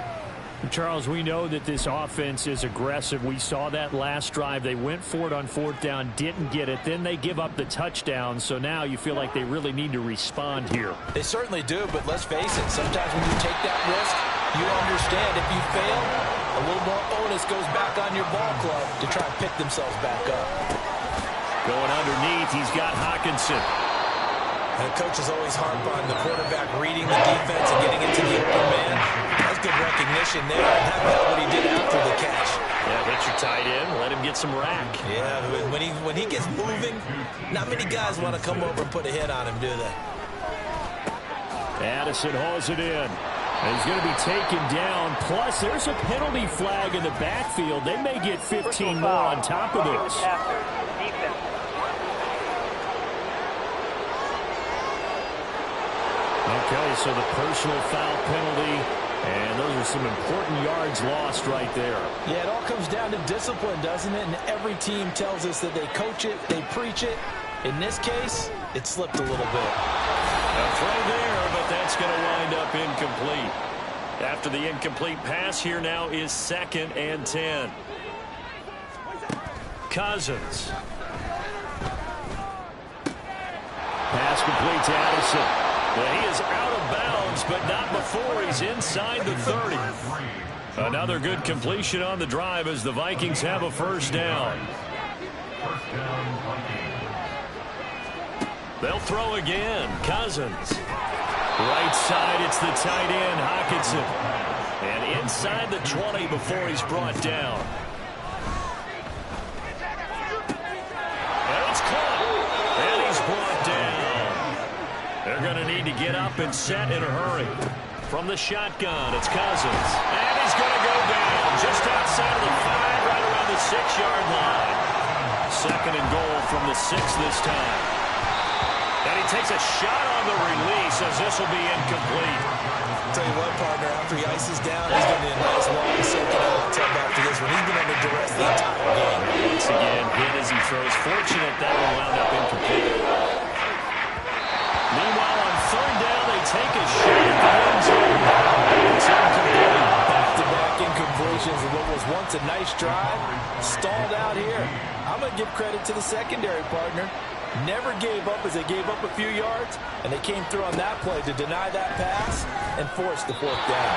Charles, we know that this offense is aggressive. We saw that last drive. They went for it on 4th down, didn't get it. Then they give up the touchdown. So now you feel like they really need to respond here. They certainly do, but let's face it. Sometimes when you take that risk, you understand if you fail, a little more onus goes back on your ball club to try and pick themselves back up. Going underneath, he's got Hawkinson. And the coach is always harp on the quarterback reading the defense and getting into the open man. That's good recognition there. And how about what he did after the catch? Yeah, hit your tight end, let him get some rack. Yeah, when he gets moving, not many guys want to come over and put a hit on him, do they? Addison hauls it in. And he's going to be taken down. Plus, there's a penalty flag in the backfield. They may get 15 more on top of this. Okay, so the personal foul penalty, and those are some important yards lost right there. Yeah, it all comes down to discipline, doesn't it? And every team tells us that they coach it, they preach it. In this case, it slipped a little bit. A throw there, but that's going to wind up incomplete. After the incomplete pass, here now is 2nd and 10. Cousins. Pass complete to Addison. Well, he is out of bounds, but not before he's inside the 30. Another good completion on the drive as the Vikings have a 1st down. They'll throw again. Cousins. Right side, it's the tight end, Hawkinson. And inside the 20 before he's brought down. And it's caught. And he's brought down. They're going to need to get up and set in a hurry. From the shotgun, it's Cousins. And he's going to go down just outside of the 5, right around the 6-yard line. 2nd and goal from the 6 this time. And he takes a shot on the release as this will be incomplete. I'll tell you what, partner, after he ices down, he's going to need a nice long second out tub after this one. He's been under duress the entire game. Once again, hit as he throws. Fortunate that one wound up incomplete. Meanwhile, on 3rd down, they take a shot at the end zone. It's incomplete. Back-to-back incompletions of what was once a nice drive. Stalled out here. I'm going to give credit to the secondary, partner. Never gave up as they gave up a few yards, and they came through on that play to deny that pass and force the 4th down.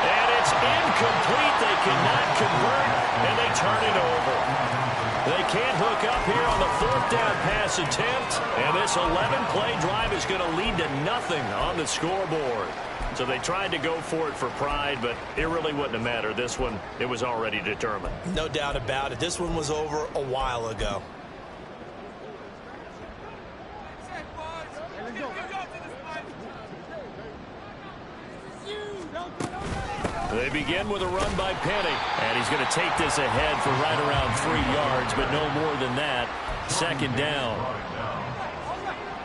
And it's incomplete. They cannot convert, and they turn it over. They can't hook up here on the 4th down pass attempt. And this 11-play drive is going to lead to nothing on the scoreboard. So they tried to go for it for pride, but it really wouldn't have mattered. This one, it was already determined. No doubt about it. This one was over a while ago. They begin with a run by Penny. And he's going to take this ahead for right around 3 yards, but no more than that. 2nd down.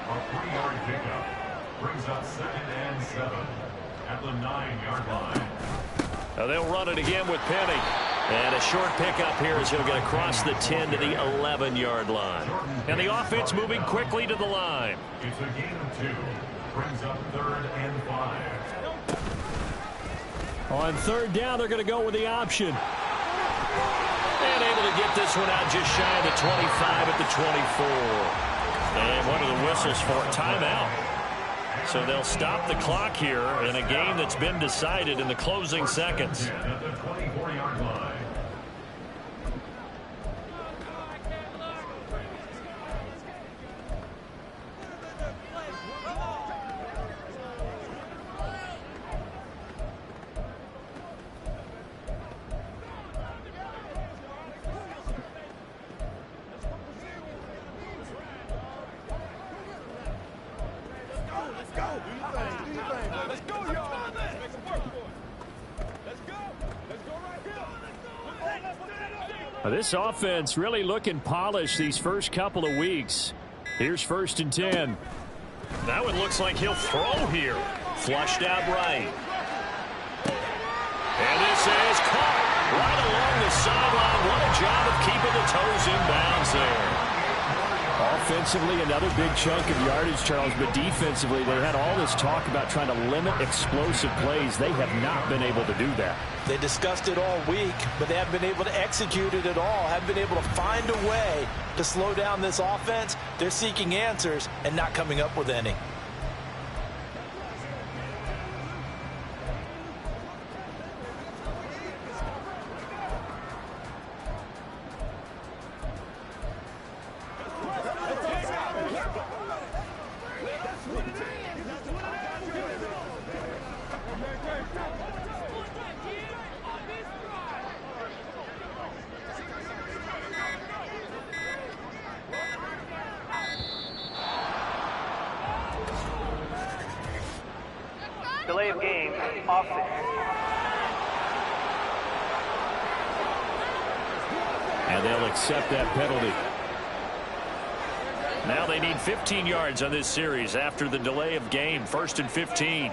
A 3-yard pickup brings up 2nd and 7 at the 9-yard line. Now they'll run it again with Penny. And a short pickup here as he'll get across the 10 to the 11-yard line. And the offense moving quickly to the line. It's a gain of 2. Brings up 3rd and 5. On 3rd down, they're going to go with the option. And able to get this one out just shy of the 25 at the 24. And one of the whistles for a timeout. So they'll stop the clock here in a game that's been decided in the closing seconds. At the 24-yard line. This offense really looking polished these first couple of weeks. Here's 1st and 10. That one looks like he'll throw here. Flushed out right. And this is caught right along the sideline. What a job of keeping the toes in bounds there. Offensively, another big chunk of yardage, Charles, but defensively, they had all this talk about trying to limit explosive plays. They have not been able to do that. They discussed it all week, but they haven't been able to execute it at all. Haven't been able to find a way to slow down this offense. They're seeking answers and not coming up with any. Delay of game, offset. And they'll accept that penalty. Now they need 15 yards on this series after the delay of game. 1st and 15.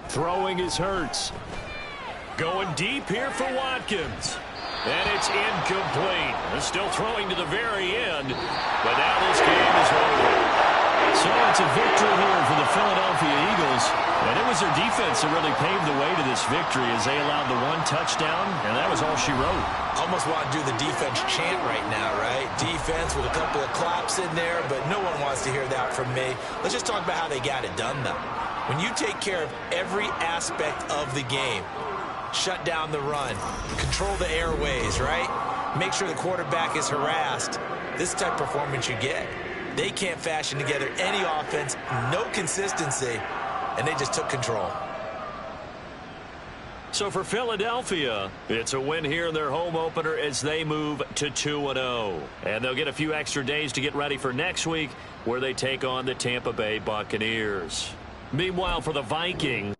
Throwing is Hurts. Going deep here for Watkins. And it's incomplete. They're still throwing to the very end. But now this game is over. So it's a victory here for the Philadelphia Eagles. And it was their defense that really paved the way to this victory as they allowed the 1 touchdown, and that was all she wrote. Almost want to do the defense chant right now, right? Defense with a couple of claps in there, but no one wants to hear that from me. Let's just talk about how they got it done, though. When you take care of every aspect of the game, shut down the run, control the airways, right? Make sure the quarterback is harassed. This type of performance you get. They can't fashion together any offense, no consistency, and they just took control. So for Philadelphia, it's a win here in their home opener as they move to 2-0. And they'll get a few extra days to get ready for next week where they take on the Tampa Bay Buccaneers. Meanwhile, for the Vikings,